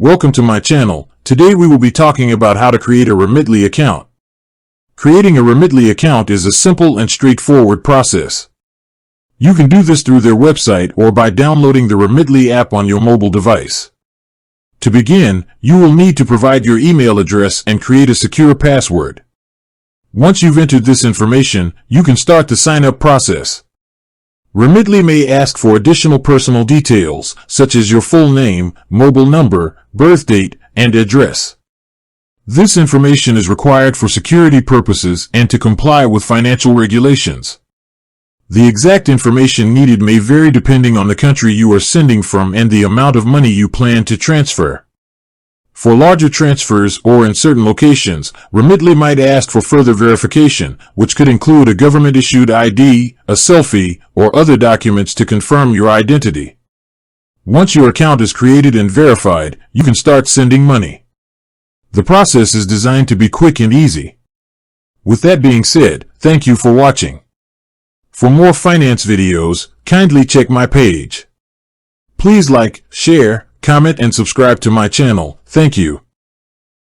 Welcome to my channel. Today we will be talking about how to create a Remitly account. Creating a Remitly account is a simple and straightforward process. You can do this through their website or by downloading the Remitly app on your mobile device. To begin, you will need to provide your email address and create a secure password. Once you've entered this information, you can start the sign-up process. Remitly may ask for additional personal details, such as your full name, mobile number, birth date, and address. This information is required for security purposes and to comply with financial regulations. The exact information needed may vary depending on the country you are sending from and the amount of money you plan to transfer. For larger transfers or in certain locations, Remitly might ask for further verification, which could include a government-issued ID, a selfie, or other documents to confirm your identity. Once your account is created and verified, you can start sending money. The process is designed to be quick and easy. With that being said, thank you for watching. For more finance videos, kindly check my page. Please like, share, comment and subscribe to my channel. Thank you.